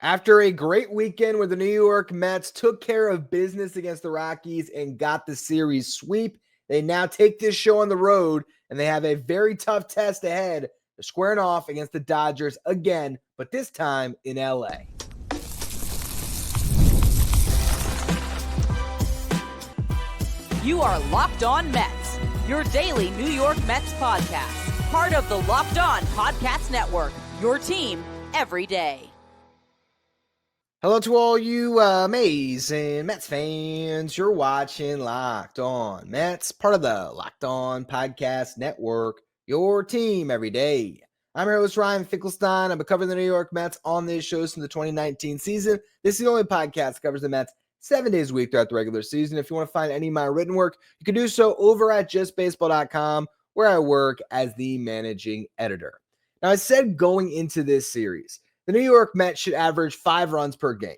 After a great weekend where the New York Mets took care of business against the Rockies and got the series sweep, they now take this show on the road and they have a very tough test ahead. They're squaring off against the Dodgers again, but this time in LA. You are Locked On Mets, your daily New York Mets podcast. Part of the Locked On Podcast Network, your team every day. Hello to all you amazing Mets fans. You're watching Locked On Mets, part of the Locked On Podcast Network, your team every day. I'm your host, Ryan Finkelstein. I've been covering the New York Mets on this show since the 2019 season. This is the only podcast that covers the Mets 7 days a week throughout the regular season. If you want to find any of my written work, you can do so over at justbaseball.com, where I work as the managing editor. Now, I said going into this series, the New York Mets should average 5 runs per game.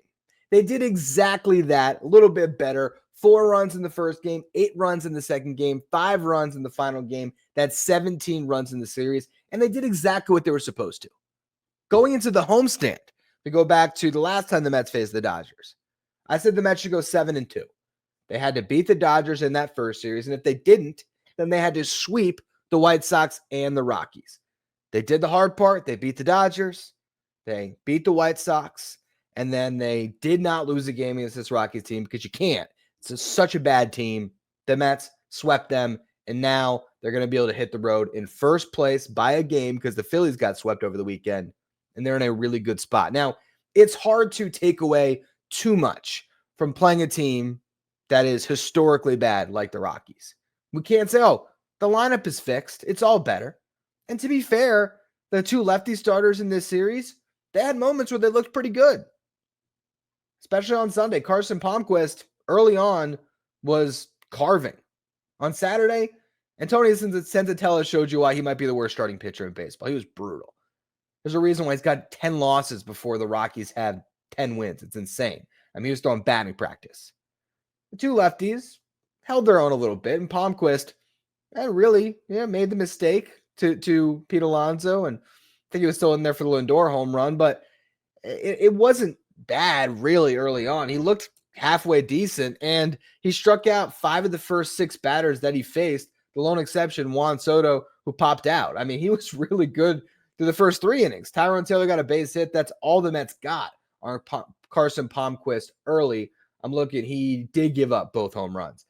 They did exactly that, a little bit better. 4 runs in the first game, 8 runs in the second game, 5 runs in the final game. That's 17 runs in the series, and they did exactly what they were supposed to. Going into the homestand, to go back to the last time the Mets faced the Dodgers, I said the Mets should go 7-2. They had to beat the Dodgers in that first series, and if they didn't, then they had to sweep the White Sox and the Rockies. They did the hard part. They beat the Dodgers. They beat the White Sox, and then they did not lose a game against this Rockies team because you can't. It's such a bad team. The Mets swept them, and now they're going to be able to hit the road in first place by a game because the Phillies got swept over the weekend, and they're in a really good spot. Now, it's hard to take away too much from playing a team that is historically bad like the Rockies. We can't say, oh, the lineup is fixed. It's all better. And to be fair, the 2 lefty starters in this series, they had moments where they looked pretty good, especially on Sunday. Carson Palmquist early on was carving. On Saturday, Antonio Senzatella showed you why he might be the worst starting pitcher in baseball. He was brutal. There's a reason why he's got 10 losses before the Rockies had 10 wins. It's insane. I mean, he was throwing batting practice. The 2 lefties held their own a little bit, and Palmquist really made the mistake to Pete Alonso, and I think he was still in there for the Lindor home run, but it wasn't bad really early on. He looked halfway decent, and he struck out 5 of the first 6 batters that he faced, the lone exception, Juan Soto, who popped out. I mean, he was really good through the first 3 innings. Tyrone Taylor got a base hit. That's all the Mets got on Carson Palmquist early. I'm looking, he did give up both home runs.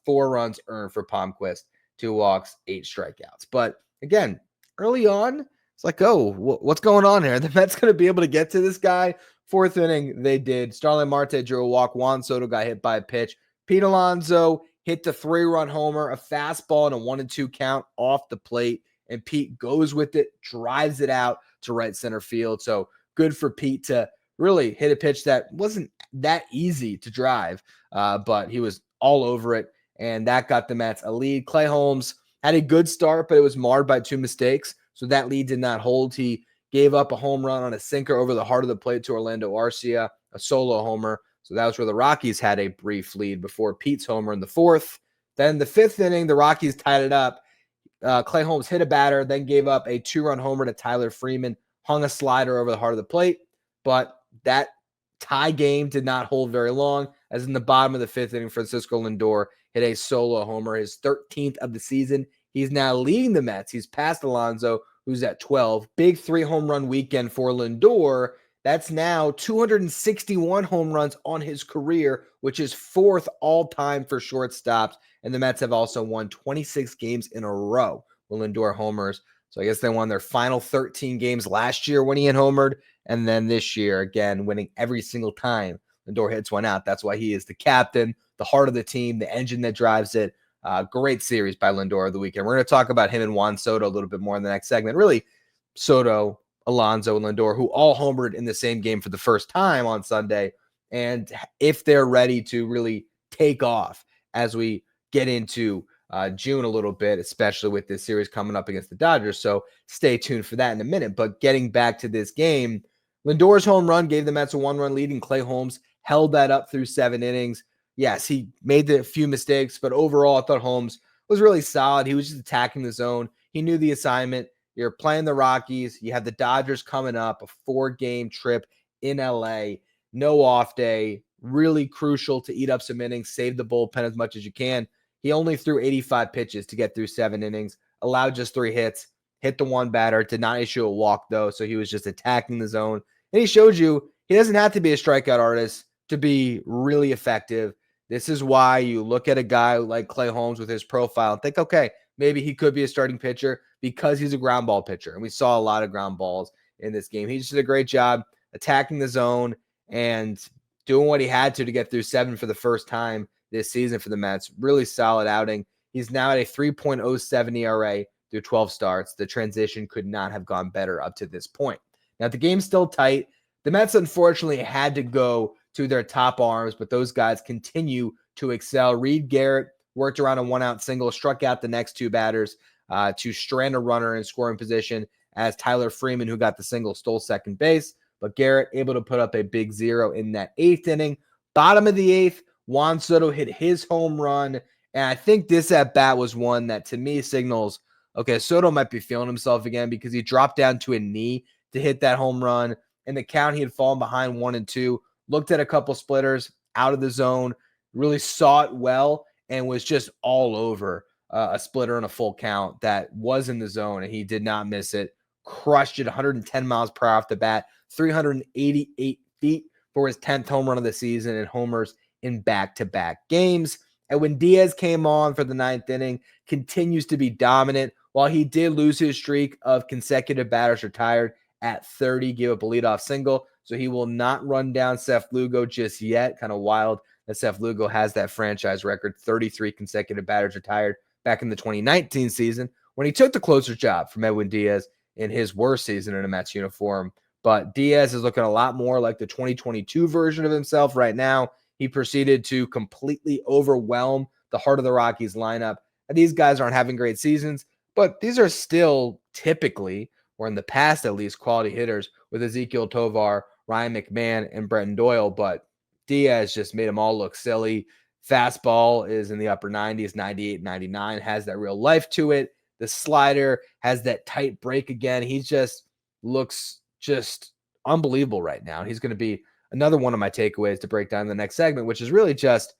4 runs earned for Palmquist, 2 walks, 8 strikeouts. But again, early on, it's like, oh, what's going on here? The Mets going to be able to get to this guy. 4th inning, they did. Starling Marte drew a walk. Juan Soto got hit by a pitch. Pete Alonso hit the 3-run homer, a fastball, and a 1-2 count off the plate. And Pete goes with it, drives it out to right center field. So good for Pete to really hit a pitch that wasn't that easy to drive, but he was all over it. And that got the Mets a lead. Clay Holmes had a good start, but it was marred by 2 mistakes. So that lead did not hold. He gave up a home run on a sinker over the heart of the plate to Orlando Arcia, a solo homer. So that was where the Rockies had a brief lead before Pete's homer in the 4th. Then the 5th inning, the Rockies tied it up. Clay Holmes hit a batter, then gave up a 2-run homer to Tyler Freeman, hung a slider over the heart of the plate. But that tie game did not hold very long, as in the bottom of the 5th inning, Francisco Lindor hit a solo homer, his 13th of the season. He's now leading the Mets. He's past Alonso, who's at 12. Big 3-home run weekend for Lindor. That's now 261 home runs on his career, which is 4th all-time for shortstops. And the Mets have also won 26 games in a row with Lindor homers. So I guess they won their final 13 games last year when he had homered. And then this year, again, winning every single time Lindor hits one out. That's why he is the captain, the heart of the team, the engine that drives it. Great series by Lindor of the weekend. We're going to talk about him and Juan Soto a little bit more in the next segment. Really, Soto, Alonso, and Lindor, who all homered in the same game for the first time on Sunday. And if they're ready to really take off as we get into June a little bit, especially with this series coming up against the Dodgers. So stay tuned for that in a minute. But getting back to this game, Lindor's home run gave the Mets a 1-run lead, and Clay Holmes held that up through 7 innings. Yes, he made a few mistakes, but overall, I thought Holmes was really solid. He was just attacking the zone. He knew the assignment. You're playing the Rockies. You have the Dodgers coming up, a 4-game trip in LA. No off day, really crucial to eat up some innings, save the bullpen as much as you can. He only threw 85 pitches to get through 7 innings, allowed just 3 hits, hit the one batter, did not issue a walk though, so he was just attacking the zone. And he showed you he doesn't have to be a strikeout artist to be really effective. This is why you look at a guy like Clay Holmes with his profile and think, okay, maybe he could be a starting pitcher because he's a ground ball pitcher. And we saw a lot of ground balls in this game. He just did a great job attacking the zone and doing what he had to get through 7 for the first time this season for the Mets. Really solid outing. He's now at a 3.07 ERA through 12 starts. The transition could not have gone better up to this point. Now, the game's still tight. The Mets, unfortunately, had to go to their top arms, but those guys continue to excel. Reed Garrett worked around a 1-out single, struck out the next 2 batters to strand a runner in scoring position as Tyler Freeman, who got the single, stole second base. But Garrett able to put up a big 0 in that 8th inning. Bottom of the 8th, Juan Soto hit his home run. And I think this at-bat was one that, to me, signals, okay, Soto might be feeling himself again because he dropped down to a knee to hit that home run. In the count, he had fallen behind 1-2, looked at a couple splitters out of the zone, really saw it well, and was just all over a splitter and a full count that was in the zone, and he did not miss it. Crushed it 110 miles per hour off the bat, 388 feet for his 10th home run of the season and homers in back-to-back games. Edwin Diaz came on for the 9th inning, continues to be dominant. While he did lose his streak of consecutive batters retired at 30, give up a leadoff single, so he will not run down Seth Lugo just yet. Kind of wild that Seth Lugo has that franchise record, 33 consecutive batters retired back in the 2019 season when he took the closer job from Edwin Diaz in his worst season in a Mets uniform. But Diaz is looking a lot more like the 2022 version of himself right now. He proceeded to completely overwhelm the heart of the Rockies lineup. And these guys aren't having great seasons, but these are still typically, or in the past at least, quality hitters with Ezekiel Tovar, Ryan McMahon, and Brenton Doyle. But Diaz just made them all look silly. Fastball is in the upper 90s, 98, 99, has that real life to it. The slider has that tight break again. He just looks just unbelievable right now. He's going to be another one of my takeaways to break down in the next segment, which is really just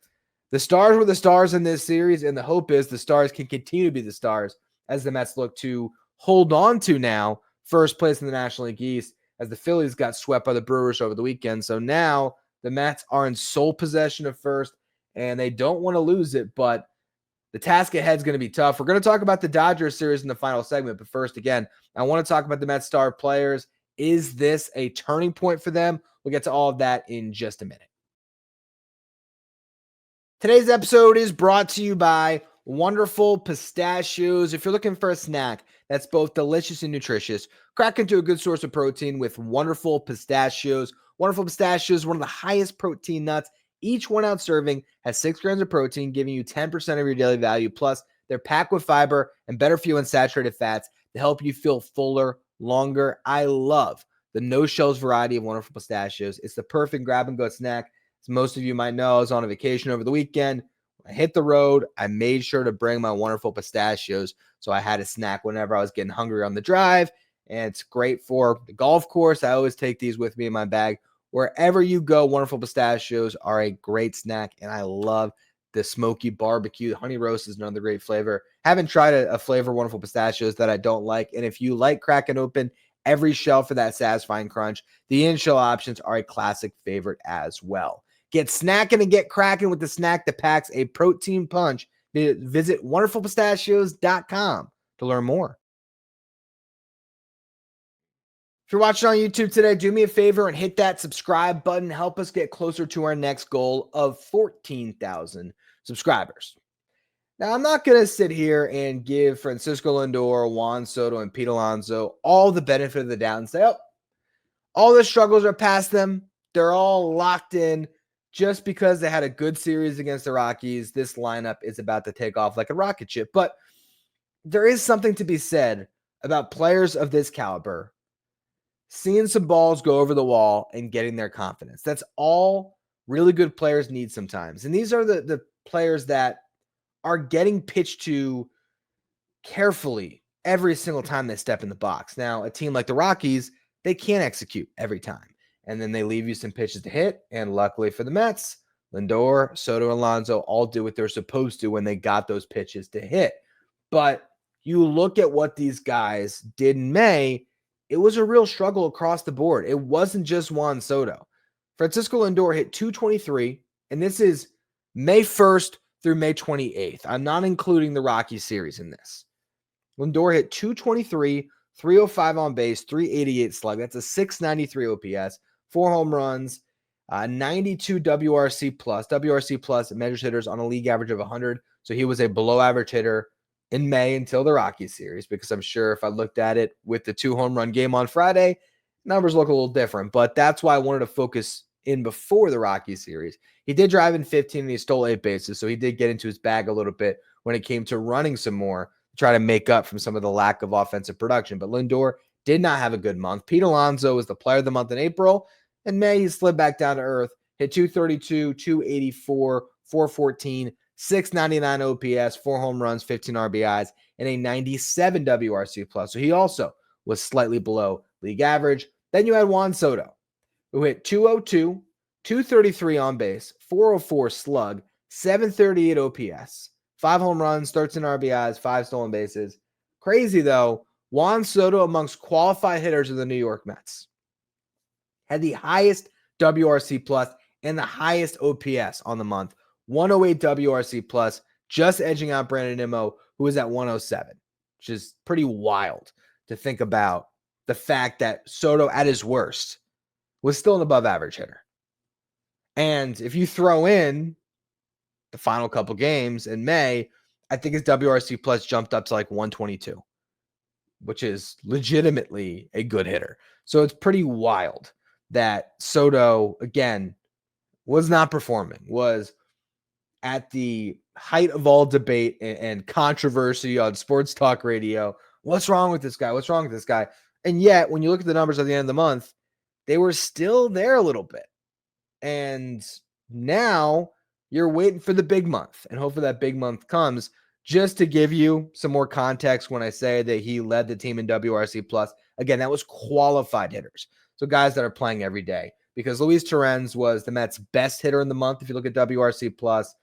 the Stars were the stars in this series, and the hope is the Stars can continue to be the stars as the Mets look to hold on to now first place in the National League East as the Phillies got swept by the Brewers over the weekend. So now the Mets are in sole possession of first, and they don't want to lose it, but the task ahead is going to be tough. We're going to talk about the Dodgers series in the final segment, but first, again, I want to talk about the Mets star players. Is this a turning point for them? We'll get to all of that in just a minute. Today's episode is brought to you by Wonderful Pistachios. If you're looking for a snack that's both delicious and nutritious, crack into a good source of protein with Wonderful Pistachios. Wonderful Pistachios is one of the highest protein nuts. Each 1-ounce serving has 6 grams of protein, giving you 10% of your daily value. Plus, they're packed with fiber and better for you unsaturated fats to help you feel fuller, longer. I love the no-shells variety of Wonderful Pistachios. It's the perfect grab-and-go snack. As most of you might know, I was on a vacation over the weekend. When I hit the road, I made sure to bring my Wonderful Pistachios, so I had a snack whenever I was getting hungry on the drive, and it's great for the golf course. I always take these with me in my bag. Wherever you go, Wonderful Pistachios are a great snack, and I love the smoky barbecue. Honey roast is another great flavor. Haven't tried a flavor Wonderful Pistachios that I don't like, and if you like cracking open every shell for that satisfying crunch, the in-shell options are a classic favorite as well. Get snacking and get cracking with the snack that packs a protein punch. Visit wonderfulpistachios.com to learn more. If you're watching on YouTube today, do me a favor and hit that subscribe button. Help us get closer to our next goal of 14,000 subscribers. Now, I'm not going to sit here and give Francisco Lindor, Juan Soto, and Pete Alonso all the benefit of the doubt and say, oh, all the struggles are past them. They're all locked in. Just because they had a good series against the Rockies, this lineup is about to take off like a rocket ship. But there is something to be said about players of this caliber seeing some balls go over the wall and getting their confidence. That's all really good players need sometimes. And these are the players that are getting pitched to carefully every single time they step in the box. Now, a team like the Rockies, they can't execute every time. and then they leave you some pitches to hit. And luckily for the Mets, Lindor, Soto, and Alonso all do what they're supposed to when they got those pitches to hit. But you look at what these guys did in May, it was a real struggle across the board. It wasn't just Juan Soto. Francisco Lindor hit 223, and this is May 1st through May 28th. I'm not including the Rockies series in this. Lindor hit 223, 305 on base, 388 slug. That's a 693 OPS, 4 home runs, 92 WRC plus. WRC plus measures hitters on a league average of 100. So he was a below average hitter in May until the Rockies series, because I'm sure if I looked at it with the 2 home run game on Friday, numbers look a little different. But that's why I wanted to focus in before the Rockies series. He did drive in 15 and he stole 8 bases. So he did get into his bag a little bit when it came to running some more, try to make up from some of the lack of offensive production. But Lindor did not have a good month. Pete Alonso was the player of the month in April. In May, he slid back down to earth, hit 232, 284, 414, 699 OPS, 4 home runs, 15 RBIs, and a 97 WRC plus. So he also was slightly below league average. Then you had Juan Soto, who hit 202, 233 on base, 404 slug, 738 OPS, 5 home runs, 13 RBIs, 5 stolen bases. Crazy though, Juan Soto amongst qualified hitters of the New York Mets had the highest WRC plus and the highest OPS on the month. 108 WRC plus, just edging out Brandon Nimmo, who was at 107, which is pretty wild to think about the fact that Soto at his worst was still an above average hitter. And if you throw in the final couple games in May, I think his WRC plus jumped up to like 122, which is legitimately a good hitter. So it's pretty wild that Soto, again, was not performing, was at the height of all debate and controversy on sports talk radio. What's wrong with this guy? What's wrong with this guy? And yet, when you look at the numbers at the end of the month, they were still there a little bit. And now you're waiting for the big month, and hopefully that big month comes. Just to give you some more context, when I say that he led the team in WRC plus, again, that was qualified hitters. So guys that are playing every day, because Luis Torrens was the Mets' best hitter in the month. If you look at WRC plus,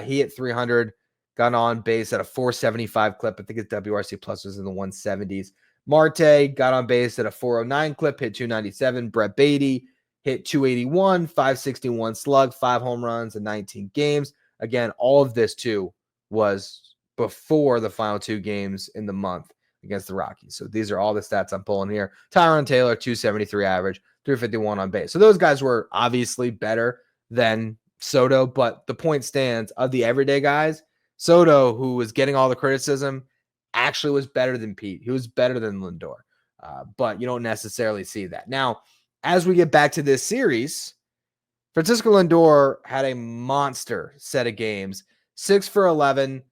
he hit 300, got on base at a 475 clip. I think his WRC plus was in the 170s. Marte got on base at a 409 clip, hit 297. Brett Beatty hit 281, 561 slug, 5 home runs in 19 games. Again, all of this too was before the final 2 games in the month against the Rockies. So these are all the stats I'm pulling here. Tyrone Taylor, 273 average, 351 on base. So those guys were obviously better than Soto, but the point stands, of the everyday guys, Soto, who was getting all the criticism, actually was better than Pete. He was better than Lindor, but you don't necessarily see that. Now, as we get back to this series, Francisco Lindor had a monster set of games, 6 for 11,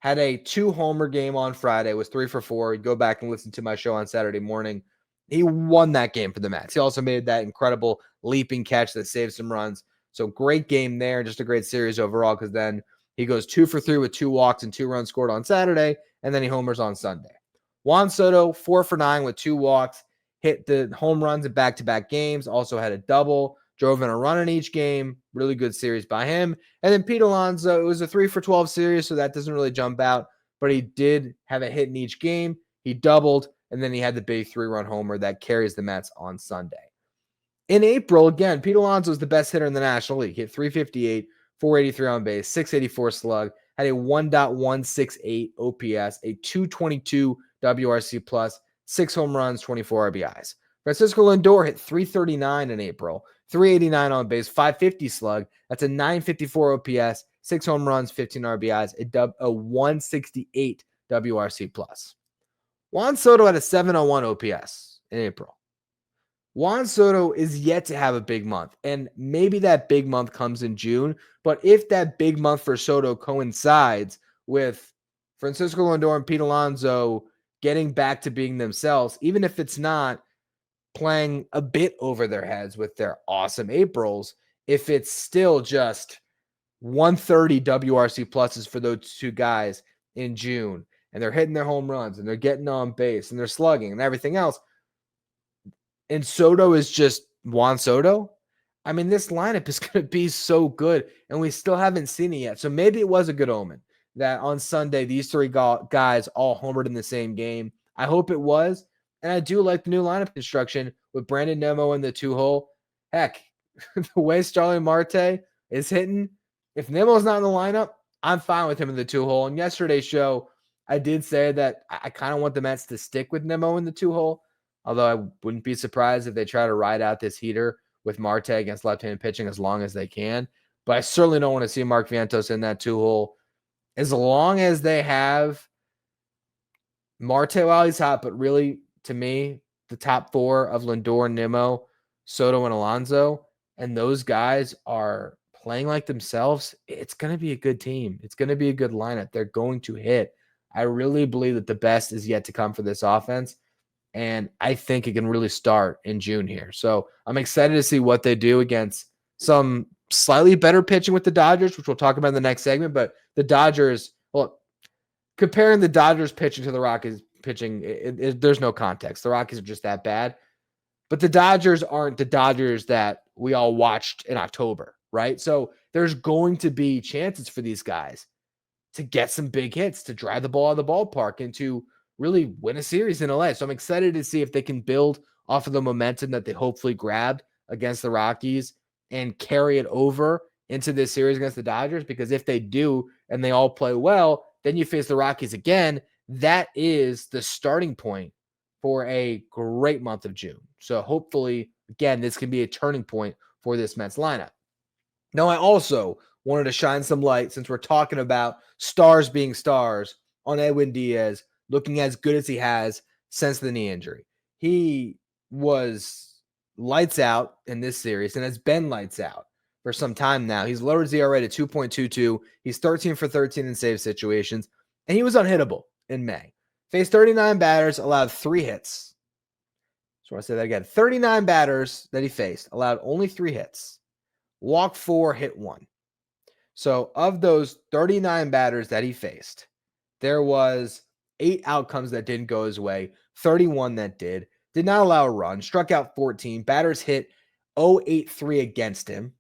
had a 2-homer game on Friday, was 3 for 4. Go back and listen to my show on Saturday morning. He won that game for the Mets. He also made that incredible leaping catch that saved some runs. So great game there, just a great series overall, because then he goes 2 for 3 with 2 walks and 2 runs scored on Saturday, and then he homers on Sunday. Juan Soto, 4 for 9 with 2 walks, hit the home runs in back-to-back games, also had a double, drove in a run in each game. Really good series by him. And then Pete Alonso, it was a 3 for 12 series, so that doesn't really jump out, but he did have a hit in each game. He doubled, and then he had the big 3-run homer that carries the Mets on Sunday. In April, again, Pete Alonso was the best hitter in the National League. Hit 358, 483 on base, 684 slug, had a 1.168 OPS, a 222 WRC plus, 6 home runs, 24 RBIs. Francisco Lindor hit 339 in April, 389 on base, 550 slug. That's a 954 OPS, 6 home runs, 15 RBIs, a 168 WRC plus. Juan Soto had a 701 OPS in April. Juan Soto is yet to have a big month, and maybe that big month comes in June, but if that big month for Soto coincides with Francisco Lindor and Pete Alonso getting back to being themselves, even if it's not playing a bit over their heads with their awesome Aprils, if it's still just 130 WRC pluses for those 2 guys in June, and they're hitting their home runs, and they're getting on base, and they're slugging, and everything else, and Soto is just Juan Soto, I mean, this lineup is going to be so good, and we still haven't seen it yet. So maybe it was a good omen that on Sunday, these three guys all homered in the same game. I hope it was. And I do like the new lineup construction with Brandon Nimmo in the 2-hole. Heck, the way Starling Marte is hitting, if Nimmo's not in the lineup, I'm fine with him in the 2-hole. And yesterday's show, I did say that I kind of want the Mets to stick with Nimmo in the 2-hole, although I wouldn't be surprised if they try to ride out this heater with Marte against left-handed pitching as long as they can. But I certainly don't want to see Mark Vientos in that 2-hole. As long as they have Marte while he's hot, but really, to me, the top four of Lindor, Nimmo, Soto, and Alonso, and those guys are playing like themselves, it's going to be a good team. It's going to be a good lineup. They're going to hit. I really believe that the best is yet to come for this offense, and I think it can really start in June here. So I'm excited to see what they do against some slightly better pitching with the Dodgers, which we'll talk about in the next segment, but the Dodgers, well, comparing the Dodgers pitching to the Rockies pitching, there's no context. The Rockies are just that bad. But the Dodgers aren't the Dodgers that we all watched in October, right? So there's going to be chances for these guys to get some big hits, to drive the ball out of the ballpark, and to really win a series in LA. So I'm excited to see if they can build off of the momentum that they hopefully grabbed against the Rockies and carry it over into this series against the Dodgers, because if they do and they all play well, then you face the Rockies again. That is the starting point for a great month of June. So hopefully, again, this can be a turning point for this Mets lineup. Now, I also wanted to shine some light, since we're talking about stars being stars, on Edwin Diaz looking as good as he has since the knee injury. He was lights out in this series and has been lights out for some time now. He's lowered his ERA to 2.22. He's 13 for 13 in save situations, and he was unhittable in May. Faced 39 batters, allowed 3 hits. So I want to say that again. 39 batters that he faced, allowed only 3 hits. Walked 4, hit 1. So of those 39 batters that he faced, there was 8 outcomes that didn't go his way, 31 that did not allow a run, struck out 14, batters hit 0.83 against him,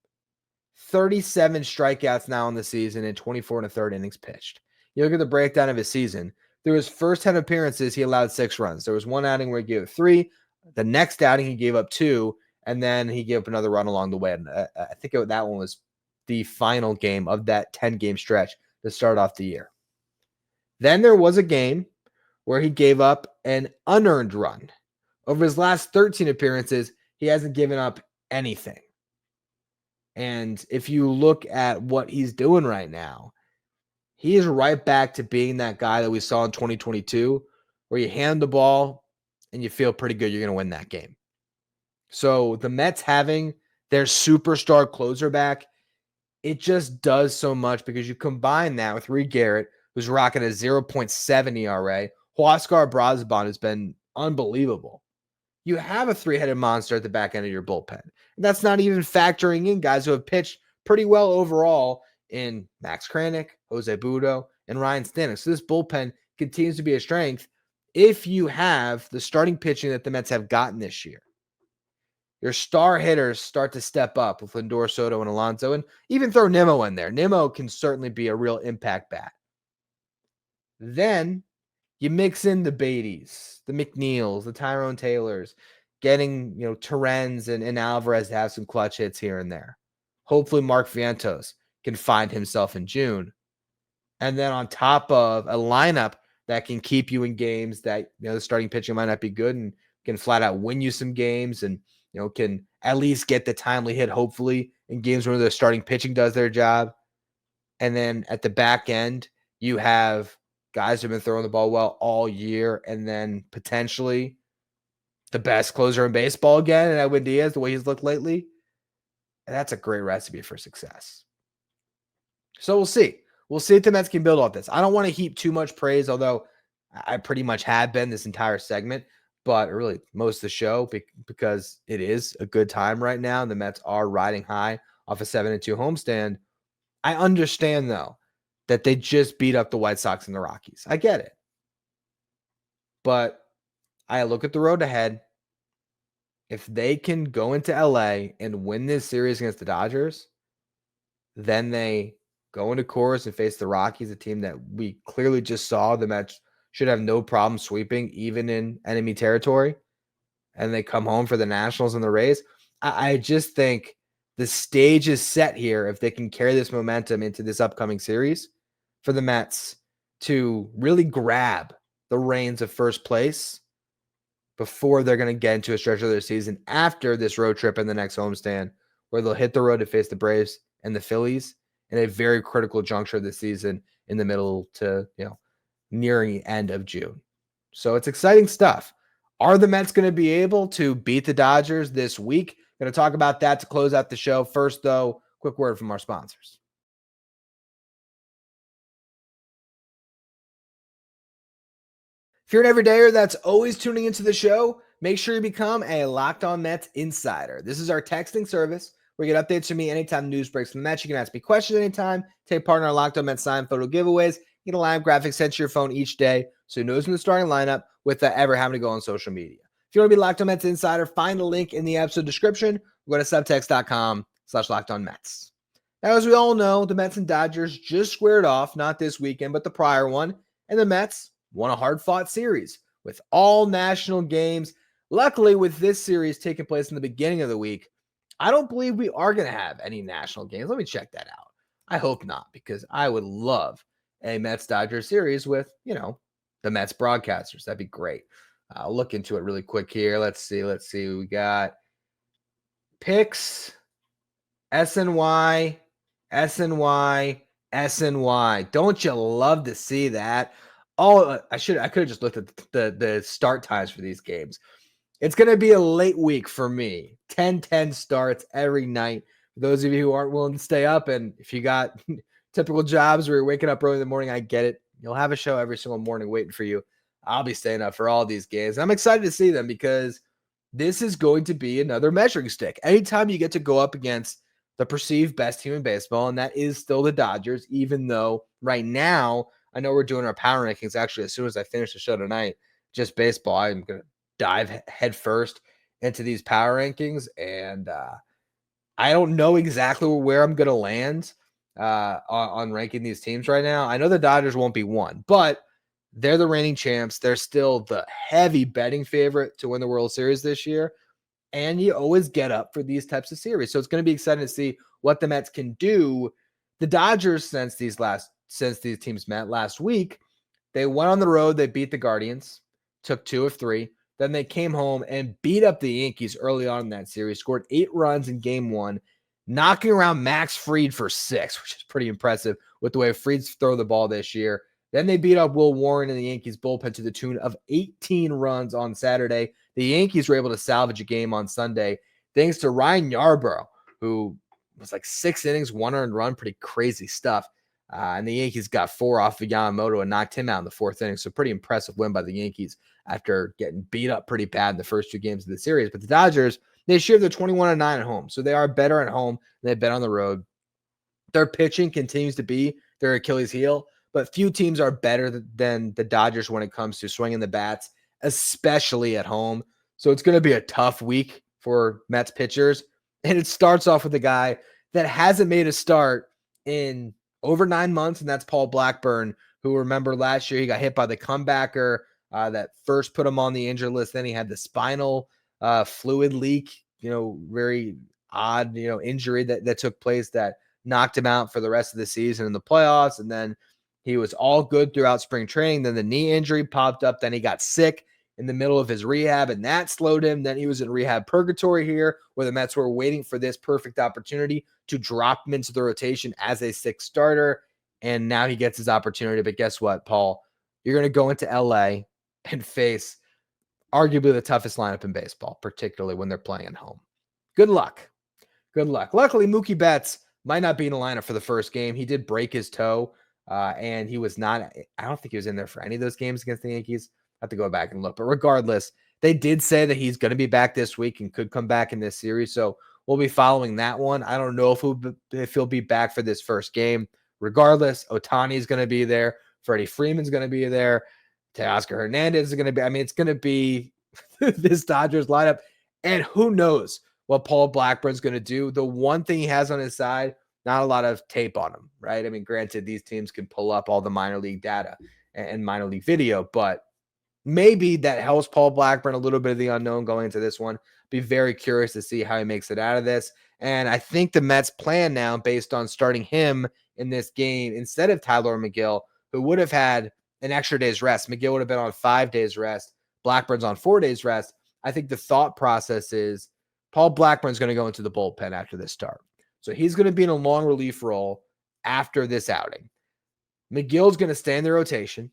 37 strikeouts now in the season, and 24 1/3 innings pitched. You look at the breakdown of his season, through his first 10 appearances, he allowed 6 runs. There was one outing where he gave up 3. The next outing, he gave up 2, and then he gave up another run along the way. And I think that one was the final game of that 10-game stretch to start off the year. Then there was a game where he gave up an unearned run. Over his last 13 appearances, he hasn't given up anything. And if you look at what he's doing right now, he is right back to being that guy that we saw in 2022, where you hand the ball and you feel pretty good you're going to win that game. So the Mets having their superstar closer back, it just does so much, because you combine that with Reed Garrett, who's rocking a 0.7 ERA. Huascar Brasban has been unbelievable. You have a 3-headed monster at the back end of your bullpen. And that's not even factoring in guys who have pitched pretty well overall in Max Kranick, Jose Budo, and Ryan Stanek. So this bullpen continues to be a strength if you have the starting pitching that the Mets have gotten this year. Your star hitters start to step up with Lindor, Soto, and Alonso, and even throw Nimmo in there. Nimmo can certainly be a real impact bat. Then you mix in the Beattys, the McNeils, the Tyrone Taylors, getting Terens and Alvarez to have some clutch hits here and there. Hopefully Mark Vientos can find himself in June. And then on top of a lineup that can keep you in games that the starting pitching might not be good, and can flat out win you some games, and can at least get the timely hit, hopefully, in games where the starting pitching does their job. And then at the back end, you have guys who have been throwing the ball well all year, and then potentially the best closer in baseball again, and Edwin Diaz, the way he's looked lately. And that's a great recipe for success. So we'll see. We'll see if the Mets can build off this. I don't want to heap too much praise, although I pretty much have been this entire segment, but really most of the show, because it is a good time right now. The Mets are riding high off a 7-2 homestand. I understand, though, that they just beat up the White Sox and the Rockies. I get it. But I look at the road ahead, if they can go into LA and win this series against the Dodgers, then they go into Coors and face the Rockies, a team that we clearly just saw the Mets should have no problem sweeping, even in enemy territory. And they come home for the Nationals and the Rays. I just think the stage is set here if they can carry this momentum into this upcoming series for the Mets to really grab the reins of first place before they're going to get into a stretch of their season after this road trip and the next homestand, where they'll hit the road to face the Braves and the Phillies in a very critical juncture of the season in the middle to, nearing the end of June. So it's exciting stuff. Are the Mets going to be able to beat the Dodgers this week? Going to talk about that to close out the show. First, though, quick word from our sponsors. If you're an everydayer that's always tuning into the show, make sure you become a Locked On Mets insider. This is our texting service where you get updates from me anytime news breaks from the Mets. You can ask me questions anytime, take part in our Locked On Mets signed photo giveaways, get a live graphic sent to your phone each day so you know who's in the starting lineup without ever having to go on social media. If you want to be Locked On Mets insider, find the link in the episode description. Go to subtext.com/LockedOnMets. Now, as we all know, the Mets and Dodgers just squared off, not this weekend, but the prior one, and the Mets won a hard-fought series with all national games. Luckily, with this series taking place in the beginning of the week, I don't believe we are going to have any national games. Let me check that out. I hope not, because I would love a Mets-Dodgers series with, the Mets broadcasters. That'd be great. I'll look into it really quick here. Let's see. We got picks, SNY, SNY. Don't you love to see that? Oh, I could have just looked at the start times for these games. It's going to be a late week for me. 10-10 starts every night. For those of you who aren't willing to stay up, and if you got typical jobs where you're waking up early in the morning, I get it. You'll have a show every single morning waiting for you. I'll be staying up for all these games. I'm excited to see them because this is going to be another measuring stick. Anytime you get to go up against the perceived best team in baseball, and that is still the Dodgers, even though right now, I know we're doing our power rankings actually as soon as I finish the show tonight, just baseball. I'm going to dive head first into these power rankings, and I don't know exactly where I'm going to land on ranking these teams right now. I know the Dodgers won't be one, but they're the reigning champs. They're still the heavy betting favorite to win the World Series this year, and you always get up for these types of series. So it's going to be exciting to see what the Mets can do. The Dodgers, since these teams met last week, they went on the road. They beat the Guardians, took 2 of 3. Then they came home and beat up the Yankees early on in that series, scored 8 runs in game 1, knocking around Max Fried for 6, which is pretty impressive with the way Fried's throw the ball this year. Then they beat up Will Warren and the Yankees bullpen to the tune of 18 runs on Saturday. The Yankees were able to salvage a game on Sunday thanks to Ryan Yarbrough, who was like 6 innings, 1 earned run, pretty crazy stuff. And the Yankees got 4 off of Yamamoto and knocked him out in the 4th inning. So pretty impressive win by the Yankees after getting beat up pretty bad in the first 2 games of the series. But the Dodgers, they shared their 21-9 at home. So they are better at home than they've been on the road. Their pitching continues to be their Achilles heel, but few teams are better than the Dodgers when it comes to swinging the bats, especially at home. So it's going to be a tough week for Mets pitchers. And it starts off with a guy that hasn't made a start in over 9 months, and that's Paul Blackburn, who, remember, last year he got hit by the comebacker that first put him on the injured list. Then he had the spinal fluid leak, very odd, injury that took place that knocked him out for the rest of the season in the playoffs. And then he was all good throughout spring training. Then the knee injury popped up. Then he got sick in the middle of his rehab, and that slowed him. Then he was in rehab purgatory here, where the Mets were waiting for this perfect opportunity to drop him into the rotation as a 6th starter. And now he gets his opportunity. But guess what, Paul? You're going to go into LA and face arguably the toughest lineup in baseball, particularly when they're playing at home. Good luck. Luckily, Mookie Betts might not be in the lineup for the first game. He did break his toe, and he was not, I don't think he was in there for any of those games against the Yankees. I have to go back and look. But regardless, they did say that he's going to be back this week and could come back in this series. So we'll be following that one. I don't know if he'll be back for this first game. Regardless, Ohtani is going to be there. Freddie Freeman's going to be there. Teoscar Hernandez is going to be. It's going to be this Dodgers lineup. And who knows what Paul Blackburn's going to do. The one thing he has on his side, not a lot of tape on him, right? I mean, granted, these teams can pull up all the minor league data and minor league video, but maybe that helps Paul Blackburn a little bit of the unknown going into this one. Be very curious to see how he makes it out of this. And I think the Mets plan now, based on starting him in this game instead of Tyler McGill, who would have had an extra day's rest. McGill would have been on 5 days rest. Blackburn's on 4 days rest. I think the thought process is Paul Blackburn's going to go into the bullpen after this start. So he's going to be in a long relief role after this outing. McGill's going to stay in the rotation.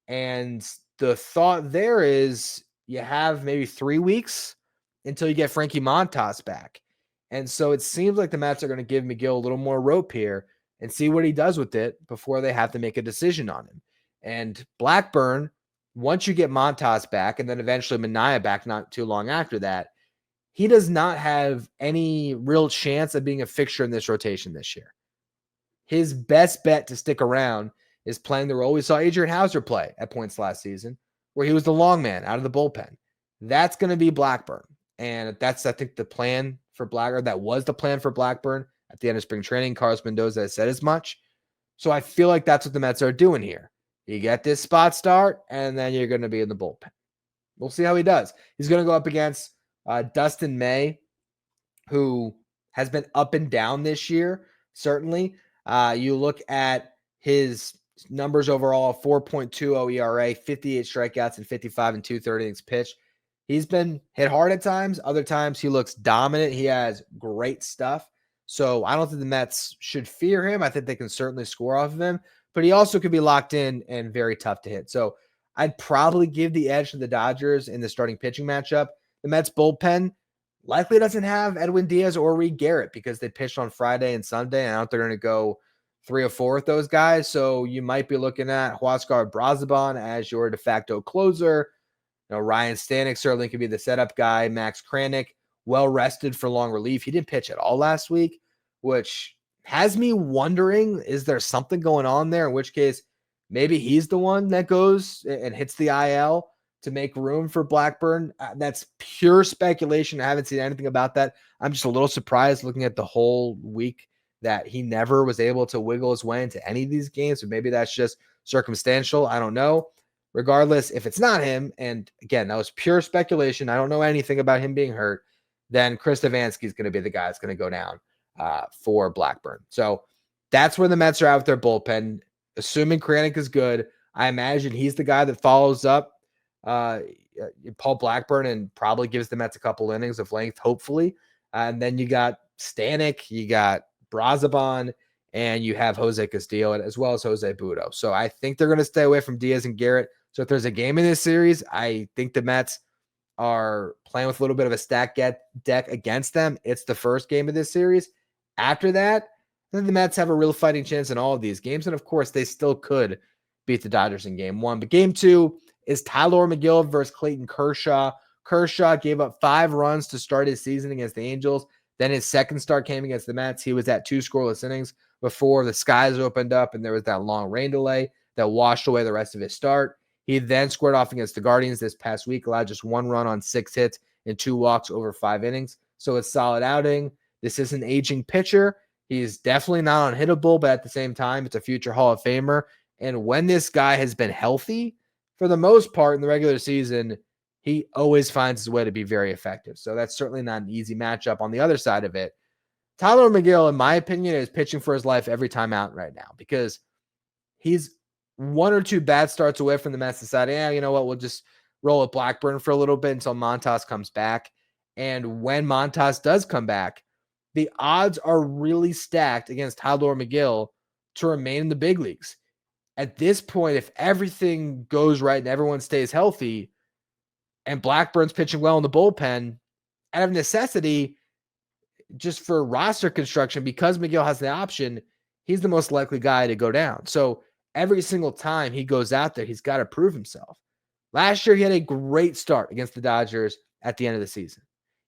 And the thought there is you have maybe 3 weeks until you get Frankie Montas back. And so it seems like the Mets are going to give McGill a little more rope here and see what he does with it before they have to make a decision on him. And Blackburn, once you get Montas back and then eventually Minaya back not too long after that, he does not have any real chance of being a fixture in this rotation this year. His best bet to stick around is playing the role we saw Adrian Hauser play at points last season, where he was the long man out of the bullpen. That's going to be Blackburn. And that's, I think, the plan for Blackburn. That was the plan for Blackburn at the end of spring training. Carlos Mendoza has said as much. So I feel like that's what the Mets are doing here. You get this spot start, and then you're going to be in the bullpen. We'll see how he does. He's going to go up against Dustin May, who has been up and down this year, certainly. You look at his numbers overall, 4.20 ERA, 58 strikeouts, and 55 and 2/3 innings pitched. He's been hit hard at times. Other times he looks dominant. He has great stuff. So I don't think the Mets should fear him. I think they can certainly score off of him, but he also could be locked in and very tough to hit. So I'd probably give the edge to the Dodgers in the starting pitching matchup. The Mets bullpen likely doesn't have Edwin Diaz or Reed Garrett because they pitched on Friday and Sunday, and I don't think they're going to go 3 or 4 with those guys. So you might be looking at Huascar Brazaban as your de facto closer. Ryan Stanek certainly could be the setup guy. Max Kranick, well rested for long relief. He didn't pitch at all last week, which has me wondering, is there something going on there? In which case, maybe he's the one that goes and hits the IL to make room for Blackburn. That's pure speculation. I haven't seen anything about that. I'm just a little surprised looking at the whole week that he never was able to wiggle his way into any of these games. But maybe that's just circumstantial. I don't know. Regardless, if it's not him, and again, that was pure speculation, I don't know anything about him being hurt, then Chris Stefanski is going to be the guy that's going to go down for Blackburn. So that's where the Mets are out with their bullpen. Assuming Kranick is good, I imagine he's the guy that follows up Paul Blackburn and probably gives the Mets a couple innings of length, hopefully. And then you got Stanek, you got Brazaban, and you have Jose Castillo as well as Jose Budo. So I think they're going to stay away from Diaz and Garrett. So if there's a game in this series, I think the Mets are playing with a little bit of a stack deck against them. It's the first game of this series. After that, then the Mets have a real fighting chance in all of these games. And of course, they still could beat the Dodgers in game 1. But game 2 is Tyler McGill versus Clayton Kershaw. Kershaw gave up 5 runs to start his season against the Angels. Then his second start came against the Mets. He was at 2 scoreless innings before the skies opened up and there was that long rain delay that washed away the rest of his start. He then squared off against the Guardians this past week, allowed just 1 run on 6 hits and 2 walks over 5 innings. So it's solid outing. This is an aging pitcher. He's definitely not unhittable, but at the same time, it's a future Hall of Famer. And when this guy has been healthy, for the most part in the regular season, he always finds his way to be very effective. So that's certainly not an easy matchup. On the other side of it, Tyler McGill, in my opinion, is pitching for his life every time out right now because he's 1 or 2 bad starts away from the Mets deciding, you know what, we'll just roll with Blackburn for a little bit until Montas comes back. And when Montas does come back, the odds are really stacked against Tyler McGill to remain in the big leagues. At this point, if everything goes right and everyone stays healthy and Blackburn's pitching well in the bullpen, out of necessity, just for roster construction, because McGill has the option, he's the most likely guy to go down. So every single time he goes out there, he's got to prove himself. Last year, he had a great start against the Dodgers at the end of the season.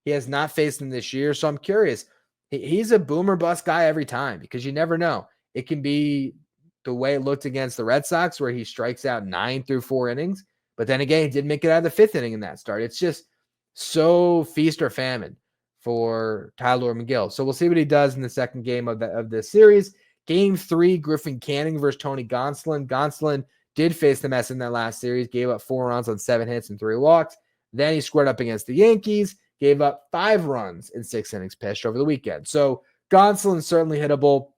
He has not faced them this year, so I'm curious. He's a boomer bust guy every time because you never know. It can be the way it looked against the Red Sox where he strikes out 9 through 4 innings, but then again, he didn't make it out of the 5th inning in that start. It's just, so feast or famine for Tyler McGill. So we'll see what he does in the second game of this series. Game 3, Griffin Canning versus Tony Gonsolin. Gonsolin did face the mess in that last series, gave up 4 runs on 7 hits and 3 walks. Then he squared up against the Yankees, gave up 5 runs in 6 innings pitched over the weekend. So Gonsolin certainly hittable.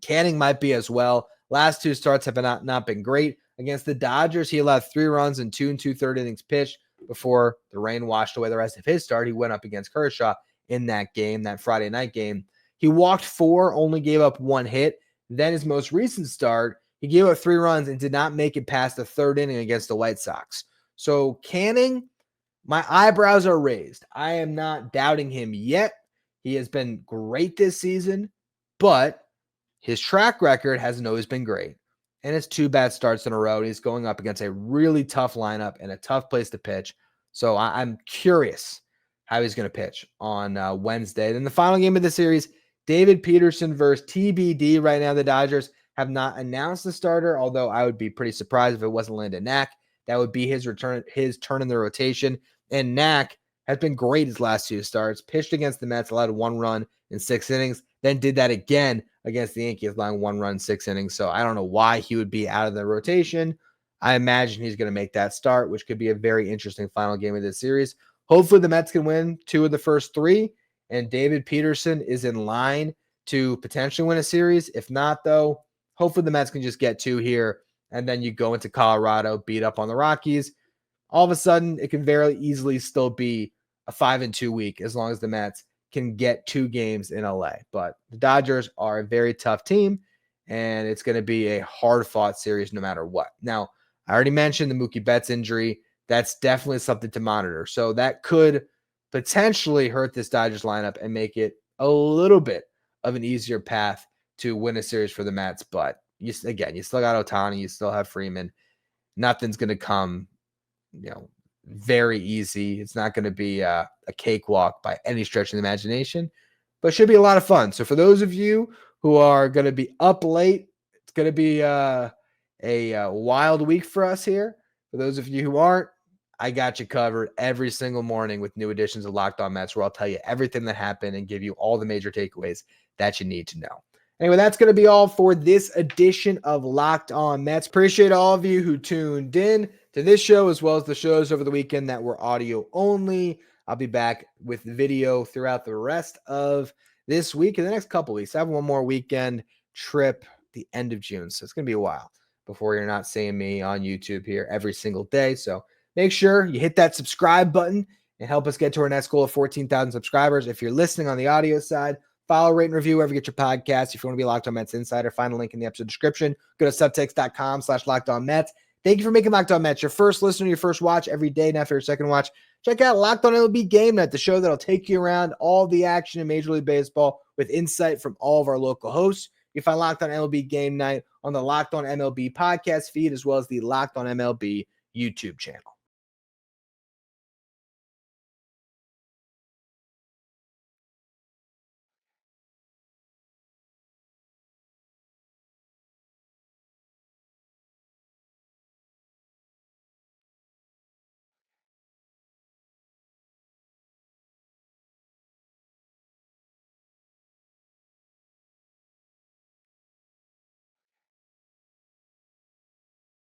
Canning might be as well. Last 2 starts have not been great. Against the Dodgers, he allowed 3 runs in 2 2/3 innings pitched before the rain washed away the rest of his start. He went up against Kershaw in that game, that Friday night game. He walked 4, only gave up 1 hit. Then his most recent start, he gave up 3 runs and did not make it past the 3rd inning against the White Sox. So Canning, my eyebrows are raised. I am not doubting him yet. He has been great this season, but his track record hasn't always been great. And it's 2 bad starts in a row. And he's going up against a really tough lineup and a tough place to pitch. So I'm curious how he's going to pitch on Wednesday. Then the final game of the series, David Peterson versus TBD. Right now, the Dodgers have not announced the starter, although I would be pretty surprised if it wasn't Landon Knack. That would be his turn in the rotation. And Knack has been great his last 2 starts. Pitched against the Mets, allowed 1 run in 6 innings. Then did that again against the Yankees, allowing 1 run, 6 innings. So I don't know why he would be out of the rotation. I imagine he's going to make that start, which could be a very interesting final game of this series. Hopefully the Mets can win 2 of the first 3, and David Peterson is in line to potentially win a series. If not, though, hopefully the Mets can just get 2 here, and then you go into Colorado, beat up on the Rockies. All of a sudden, it can very easily still be a 5-2 week as long as the Mets can get 2 games in LA. But the Dodgers are a very tough team, and it's going to be a hard-fought series no matter what. Now, I already mentioned the Mookie Betts injury. That's definitely something to monitor. So that could potentially hurt this Dodgers lineup and make it a little bit of an easier path to win a series for the Mets. But you still got Ohtani, you still have Freeman. Nothing's going to come, very easy. It's not going to be a cakewalk by any stretch of the imagination, but it should be a lot of fun. So for those of you who are going to be up late, it's going to be a wild week for us here. For those of you who aren't, I got you covered every single morning with new editions of Locked On Mets, where I'll tell you everything that happened and give you all the major takeaways that you need to know. Anyway, that's going to be all for this edition of Locked On Mets. Appreciate all of you who tuned in to this show, as well as the shows over the weekend that were audio only. I'll be back with video throughout the rest of this week and the next couple weeks. I have one more weekend trip the end of June, so it's going to be a while before you're not seeing me on YouTube here every single day. So make sure you hit that subscribe button and help us get to our next goal of 14,000 subscribers. If you're listening on the audio side, follow, rate, and review wherever you get your podcast. If you want to be Locked On Mets Insider, find a link in the episode description. Go to subtext.com/LockedOnMets. Thank you for making Locked On Mets your first listener, your first watch every day. Now for your second watch, check out Locked On MLB Game Night, the show that'll take you around all the action in Major League Baseball with insight from all of our local hosts. You find Locked On MLB Game Night on the Locked On MLB podcast feed, as well as the Locked On MLB YouTube channel.